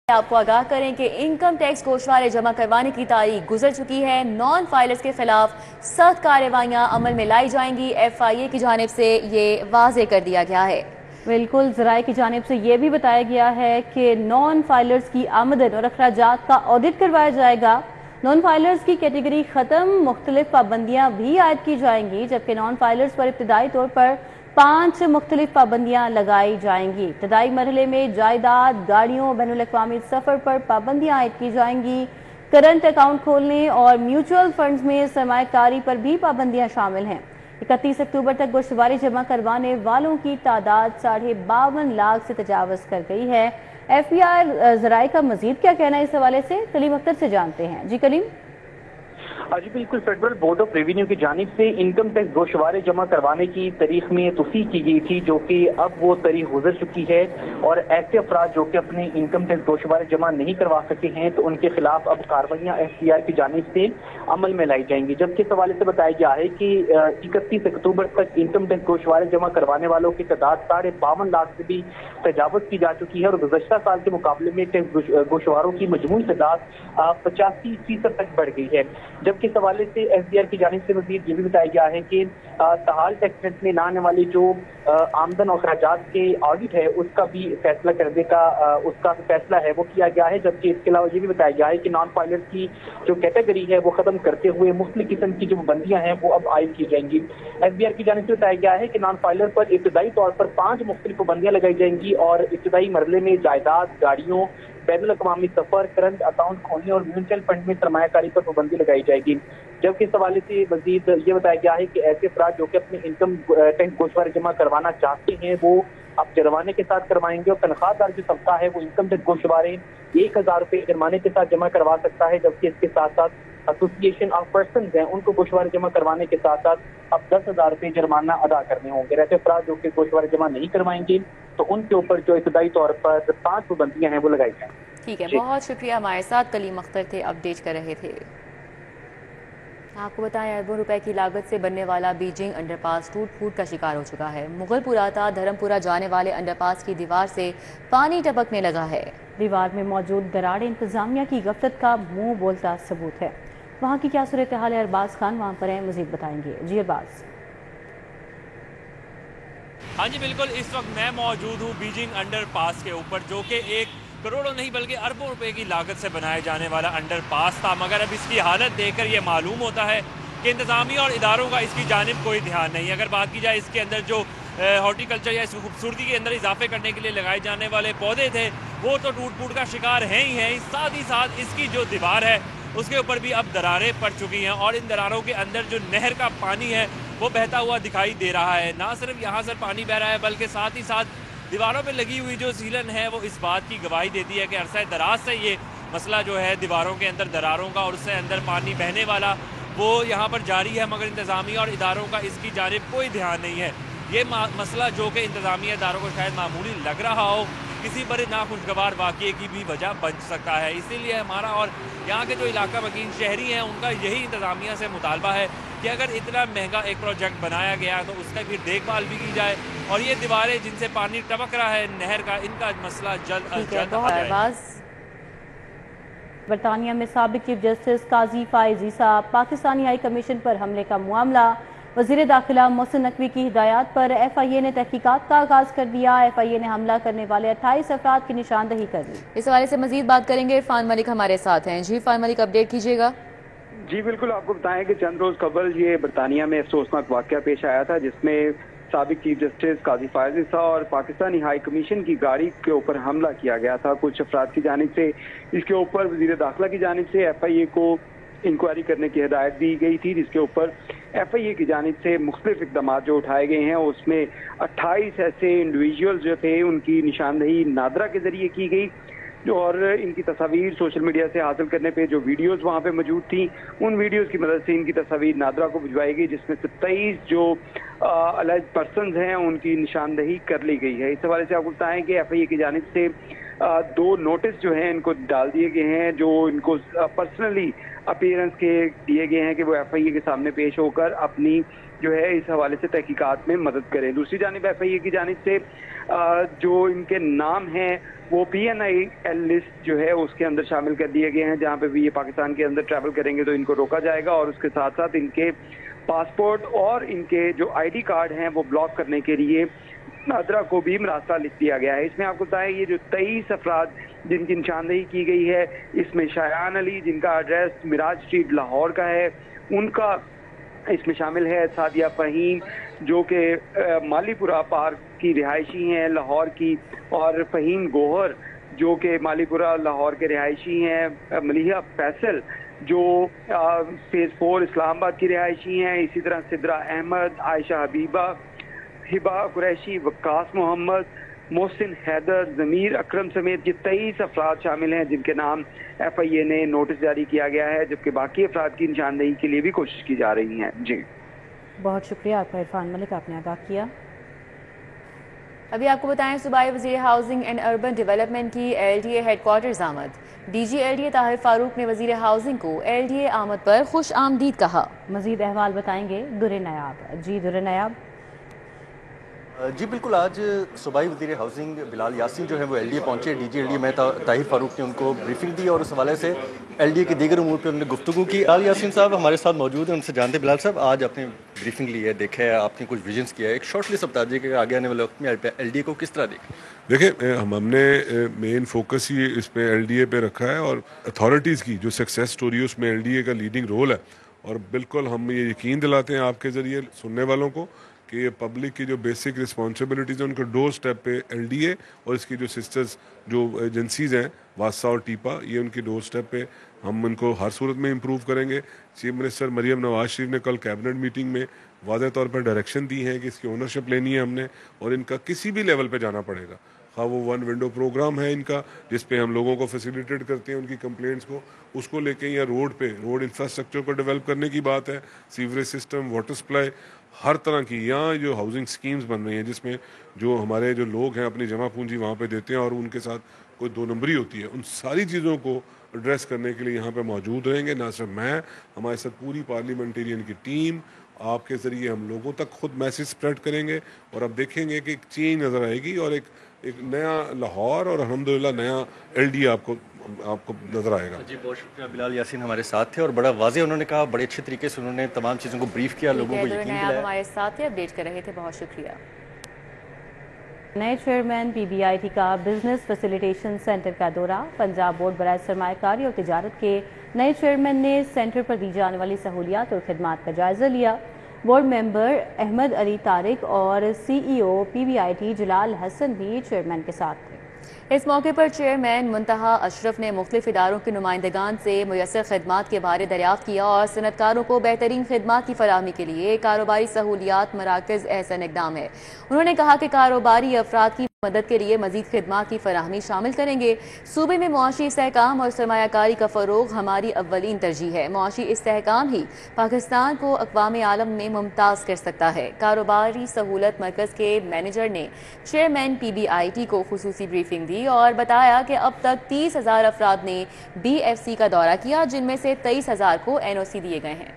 आपको आगाह करें कि इनकम टैक्स गोशवारे जमा करवाने की तारीख गुजर चुकी है। नॉन फाइलर्स के खिलाफ सख्त कार्रवाइयां अमल में लाई जाएंगी। FIA की जानिब से ये वाजे कर दिया गया है। बिल्कुल, ज़राए की जानिब से ये भी बताया गया है कि नॉन फाइलर्स की आमदन और अखराजात का ऑडिट करवाया जाएगा। नॉन फाइलर्स की कैटेगरी ख़त्म, मुख्तलिफ पाबंदियाँ भी आयद की जाएंगी, जबकि नॉन फाइलर्स पर इब्तदाई तौर पर 5 मुख्तलिफ पाबंदियाँ लगाई जाएंगी। इब्तदाई मरहले में जायदाद, गाड़ियों, बैनुल अक़वामी सफ़र पर पाबंदियाँ आयद की जाएंगी। करंट अकाउंट खोलने और म्यूचुअल फंड्स में सरमायाकारी पर भी पाबंदियाँ शामिल हैं। 31 अक्टूबर तक गोश्तवारी जमा करवाने वालों की तादाद 52.5 लाख से तजावज़ कर गई है। FBR ज़राए का मजीद क्या कहना है इस हवाले से, कलीम अख्तर से जानते हैं। जी कलीम। जी बिल्कुल, फेडरल बोर्ड ऑफ रेवेन्यू की जानिब से इनकम टैक्स गोशवारे जमा करवाने की तारीख में तोसी की गई थी, जो कि अब वो तारीख गुजर चुकी है और ऐसे अफराद जो कि अपने इनकम टैक्स गोशवारे जमा नहीं करवा सके हैं तो उनके खिलाफ अब कार्रवाइयाँ FBR की जानिब से अमल में लाई जाएंगी। जबकि इस हवाले से बताया गया है कि 31 अक्टूबर तक इनकम टैक्स गोशवारे जमा करवाने वालों की तादाद 52.5 लाख से भी तजावज़ की जा चुकी है और गुज़श्ता साल के मुकाबले में टैक्स गोशवारों की मजमूई तादाद 85% तक बढ़ गई है। जबकि इस हवाले से FBR की जानिब से मज़ीद ये भी बताया गया है कि ताहाल टैक्स रेट में न आने वाली जो आमदन और खर्चात के ऑडिट है उसका भी फैसला करने का उसका फैसला है वो किया गया है। जबकि इसके अलावा ये भी बताया गया है कि नॉन फाइलर्स की जो कैटेगरी है वो खत्म करते हुए मुख्तलिफ किस्म की जो पाबंदियां हैं वो अब आयद की जाएंगी। FBR की जानिब से बताया गया है कि नॉन फाइलर पर इब्तदाई तौर पर 5 मुख्तलिफ पाबंदियां लगाई जाएंगी और इब्तदाई मरहले में जायदाद, गाड़ियों, बैनुल अक़वामी सफर, करंट अकाउंट खोलने और म्यूचुअल फंड में सरमायाकारी पर पाबंदी लगाई जाएगी। जबकि इस हवाले से मजीद ये बताया गया है कि ऐसे अफराद जो कि अपने इनकम टैक्स गोशवारे जमा करवाना चाहते हैं वो अब जुर्माने के साथ करवाएंगे और तनख्वाहदार जो तबका है वो इनकम टैक्स गोशवारे 1000 रुपये जुर्माने के साथ जमा करवा सकता है। जबकि इसके साथ साथ एसोसिएशन ऑफ पर्सन हैं उनको गोशवारे जमा करवाने के साथ साथ अब 10,000 रुपये जुर्माना अदा करने होंगे। ऐसे अफराद जो कि गोशवारे जमा नहीं करवाएंगे तो उनके ऊपर जो इब्तदाई तौर पर 5 पाबंदियां हैं वो लगाई जाएंगी। ठीक है, बहुत शुक्रिया। हमारे साथ कलीम अख्तर थे, अपडेट कर रहे थे। आपको बताएं, अरबों रुपए की लागत से बनने वाला बीजिंग अंडरपास टूट फूट का शिकार हो चुका है। मुगलपुरा था धर्मपुरा जाने वाले अंडरपास की दीवार से पानी टपकने लगा है। दीवार में मौजूद दरारें इंतजामिया की गफलत का मुंह बोलता सबूत है। वहाँ की क्या सूरत हाल है, अरबाज खान वहाँ पर हैं, मजीद बताएंगे। जी अरबाज। हाँ जी बिल्कुल, इस वक्त मैं मौजूद हूँ बीजिंग अंडरपास के ऊपर, जो कि 1 करोड़ों नहीं बल्कि अरबों रुपए की लागत से बनाए जाने वाला अंडरपास था। मगर अब इसकी हालत देखकर ये मालूम होता है कि इंतजामिया और इदारों का इसकी जानिब कोई ध्यान नहीं। अगर बात की जाए इसके अंदर जो हॉर्टिकल्चर या इस खूबसूरती के अंदर इजाफे करने के लिए लगाए जाने वाले पौधे थे वो तो टूट फूट का शिकार हैं ही हैं। साथ ही साथ इसकी जो दीवार है उसके ऊपर भी अब दरारें पड़ चुकी हैं और इन दरारों के अंदर जो नहर का पानी है वो बहता हुआ दिखाई दे रहा है। ना सिर्फ यहाँ से पानी बह रहा है बल्कि साथ ही साथ दीवारों पे लगी हुई जो सीलन है वो इस बात की गवाही देती है कि अरसा दराज से ये मसला जो है दीवारों के अंदर दरारों का और उससे अंदर पानी बहने वाला वो यहाँ पर जारी है। मगर इंतजामिया और इदारों का इसकी जानिब कोई ध्यान नहीं है। ये मसला जो कि इंतजामिया इदारों को शायद मामूली लग रहा हो, किसी बड़े नाखुशगवार वाक़ये की भी वजह बन सकता है। इसीलिए हमारा और यहाँ के जो इलाका मकीन शहरी हैं उनका यही इंतजामिया से मुतालबा है कि अगर इतना महंगा एक प्रोजेक्ट बनाया गया तो उसका फिर देखभाल भी की जाए और ये दीवारें जिनसे पानी टपक रहा है नहर का, इनका मसला जल्द अज जल्द हल हो जाए। बरतानिया में साबिक चीफ जस्टिस काजी फाइज ईसा, पाकिस्तानी हाई कमीशन पर हमले का मामला, वज़ीर दाखिला मोहसिन नकवी की हिदायत पर FIA ने तहकीकात का आगाज कर दिया। FIA ने हमला करने वाले 28 अफराद की निशानदही कर दी। इस हवाले से मजीद बात करेंगे, इरफान मलिक हमारे साथ हैं। जी इरफान मलिक, अपडेट कीजिएगा। जी बिल्कुल, आपको बताएं कि चंद रोज कबल ये बरतानिया में अफसोसनाक वाक़या पेश आया था जिसमें साबिक चीफ जस्टिस काजी फाइज ईसा और पाकिस्तानी हाई कमीशन की गाड़ी के ऊपर हमला किया गया था। कुछ अफराद की जानिब से इसके ऊपर वज़ीर दाखिला की जानिब से FIA को इंक्वायरी करने की हिदायत दी गई थी, जिसके ऊपर FIA की जानिब से मुख्तलिफ इक़दाम जो उठाए गए हैं उसमें 28 ऐसे इंडिविजुअल जो थे उनकी निशानदही नादरा के जरिए की गई और इनकी तस्वीर सोशल मीडिया से हासिल करने पे जो वीडियोस वहाँ पे मौजूद थी उन वीडियोस की मदद से इनकी तस्वीर नादरा को भिजवाई गई, जिसमें 27 जो अलेज्ड पर्सन्स हैं उनकी निशानदही कर ली गई है। इस हवाले से आपको बताएं कि FIA की जानिब से 2 نوٹس جو ہیں ان کو ڈال دیے گئے ہیں، جو ان کو پرسنلی اپیئرنس کے دیے گئے ہیں کہ وہ ایف آئی اے کے سامنے پیش ہو کر اپنی جو ہے اس حوالے سے تحقیقات میں مدد کریں۔ دوسری جانب ایف آئی اے کی جانب سے جو ان کے نام ہیں وہ PNIL لسٹ جو ہے اس کے اندر شامل کر دیے گئے ہیں، جہاں پہ بھی یہ پاکستان کے اندر ٹریول کریں گے تو ان کو روکا جائے گا، اور اس کے ساتھ ساتھ ان کے پاسپورٹ اور ان کے جو ID کارڈ ہیں وہ بلاک کرنے کے لیے نادرا کو بھی مراسلہ لکھ دیا گیا ہے۔ اس میں آپ کو بتائیں یہ جو 23 افراد جن کی نشاندہی کی گئی ہے، اس میں شایان علی جن کا ایڈریس مراج اسٹریٹ لاہور کا ہے، ان کا اس میں شامل ہے سعدیہ فہیم جو کہ مالی پورہ پارک کی رہائشی ہیں لاہور کی، اور فہیم گوہر جو کہ مالی پورہ لاہور کے رہائشی ہیں، ملیحہ فیصل جو فیز 4 اسلام آباد کی رہائشی ہیں، اسی طرح سدرا احمد، عائشہ حبیبہ، ہبا قریشی، وقاص محمد، محسن حیدر، ضمیر اکرم سمیت یہ 23 افراد شامل ہیں جن کے نام ایف آئی اے نے نوٹس جاری کیا گیا ہے، جبکہ باقی افراد کی نشاندہی کے لیے بھی کوشش کی جا رہی ہے۔ جی بہت شکریہ آپ کا عرفان ملک، آپ نے آگاہ کیا۔ ابھی آپ کو بتائیں صوبائی وزیر ہاؤسنگ اینڈ اربن ڈیولپمنٹ کی LDA ہیڈ کوارٹرز آمد۔ DG LDA طاہر فاروق نے وزیر ہاؤسنگ کو LDA آمد پر خوش آمدید کہا۔ مزید احوال بتائیں گے در نیاب۔ جی در نیاب۔ جی بالکل، آج صوبائی وزیر ہاؤسنگ بلال یاسین جو ہے وہ LDA پہنچے۔ DG LDA میں طاہر فاروق نے ان کو بریفنگ دی اور اس حوالے سے LDA کے دیگر امور پہ انہوں نے گفتگو کی۔ بلال یاسین صاحب ہمارے ساتھ موجود ہیں، ان سے جانتے ہیں۔ بلال صاحب، آج آپ نے بریفنگ لی ہے، دیکھا ہے، آپ نے کچھ ویژنس کیا ہے، ایک شارٹ لسٹ بتا دیجیے کہ آگے آنے والے وقت میں LDA کو کس طرح دیکھیں ہم نے مین فوکس ہی اس پہ LDA پہ رکھا ہے، اور اتھارٹیز کی جو سکسیس سٹوری ہے اس میں LDA کا لیڈنگ رول ہے، اور بالکل ہم یہ یقین دلاتے ہیں آپ کے ذریعے سننے والوں کو کہ یہ پبلک کی جو بیسک رسپانسبلٹیز ہیں ان کو ڈور سٹیپ پہ LDA اور اس کی جو سسٹرز جو ایجنسیز ہیں واسا اور ٹیپا، یہ ان کی ڈور سٹیپ پہ ہم ان کو ہر صورت میں امپروو کریں گے۔ چیف منسٹر مریم نواز شریف نے کل کیبنٹ میٹنگ میں واضح طور پر ڈائریکشن دی ہے کہ اس کی اونرشپ لینی ہے ہم نے، اور ان کا کسی بھی لیول پہ جانا پڑے گا، خواہ وہ 1 ونڈو پروگرام ہے ان کا جس پہ ہم لوگوں کو فیسیلیٹیٹ کرتے ہیں ان کی کمپلینٹس کو، اس کو لے کے، یا روڈ پہ روڈ انفراسٹرکچر کو ڈیولپ کرنے کی بات ہے، سیوریج سسٹم، واٹر سپلائی، ہر طرح کی، یا جو ہاؤسنگ سکیمز بن رہی ہیں جس میں جو ہمارے جو لوگ ہیں اپنی جمع پونجی وہاں پہ دیتے ہیں اور ان کے ساتھ کوئی 2 نمبری ہوتی ہے، ان ساری چیزوں کو ایڈریس کرنے کے لیے یہاں پہ موجود رہیں گے۔ نہ صرف میں، ہمارے ساتھ پوری پارلیمنٹیرین کی ٹیم، آپ کے ذریعے ہم لوگوں تک خود میسج اسپریڈ کریں گے، اور اب دیکھیں گے کہ ایک چینج نظر آئے گی اور ایک نیا لاہور اور الحمدللہ نیا LDA آپ کو نظر آئے گا۔ جی بہت شکریہ، بلال یاسین ہمارے ساتھ تھے اور بڑا واضح انہوں نے کہا، بڑے اچھے طریقے سے انہوں نے تمام چیزوں کو بریف کیا، لوگوں کو یقین دلایا۔ ہمارے ساتھ اپڈیٹ کر رہے تھے، بہت شکریہ۔ نئے چیئرمین PBIT کا بزنس فیسیلیٹیشن سینٹر کا دورہ۔ پنجاب بورڈ برائے سرمایہ کاری اور تجارت کے نئے چیئرمین نے سینٹر پر دی جانے والی سہولیات اور خدمات کا جائزہ لیا۔ بورڈ ممبر احمد علی طارق اور CEO PBIT جلال حسن بھی چیئرمین کے ساتھ تھے۔ اس موقع پر چیئرمین منتہا اشرف نے مختلف اداروں کے نمائندگان سے میسر خدمات کے بارے دریافت کیا اور صنعت کاروں کو بہترین خدمات کی فراہمی کے لیے کاروباری سہولیات مراکز احسن اقدام ہے۔ انہوں نے کہا کہ کاروباری افراد کی مدد کے لیے مزید خدمات کی فراہمی شامل کریں گے۔ صوبے میں معاشی استحکام اور سرمایہ کاری کا فروغ ہماری اولین ترجیح ہے۔ معاشی استحکام ہی پاکستان کو اقوام عالم میں ممتاز کر سکتا ہے۔ کاروباری سہولت مرکز کے مینیجر نے چیئرمین PBIT کو خصوصی بریفنگ دی اور بتایا کہ اب تک 30,000 افراد نے BFC کا دورہ کیا، جن میں سے 23,000 کو NOC دیے گئے ہیں۔